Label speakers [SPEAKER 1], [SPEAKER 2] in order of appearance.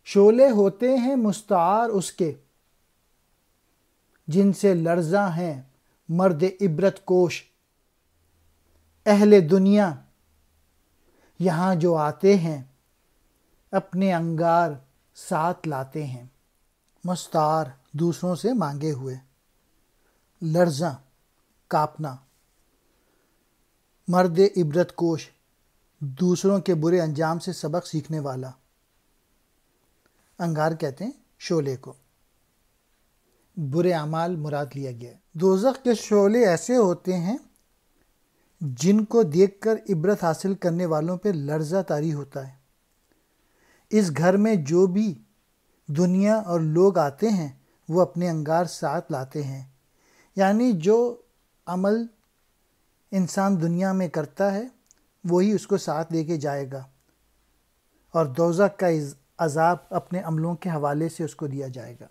[SPEAKER 1] شعلے ہوتے ہیں مستعار اس کے جن سے لرزاں ہیں مرد عبرت کوش۔ اہل دنیا یہاں جو آتے ہیں اپنے انگار ساتھ لاتے ہیں۔ مستعار دوسروں سے مانگے ہوئے، لرزاں کانپنا، مرد عبرت کوش دوسروں کے برے انجام سے سبق سیکھنے والا۔ انگار کہتے ہیں شعلے کو، برے اعمال مراد لیا گیا ہے۔ دوزخ کے شعلے ایسے ہوتے ہیں جن کو دیکھ کر عبرت حاصل کرنے والوں پہ لرزہ طاری ہوتا ہے۔ اس گھر میں جو بھی دنیا اور لوگ آتے ہیں وہ اپنے انگار ساتھ لاتے ہیں، یعنی جو عمل انسان دنیا میں کرتا ہے وہی اس کو ساتھ لے کے جائے گا، اور دوزخ کا عذاب اپنے عملوں کے حوالے سے اس کو دیا جائے گا۔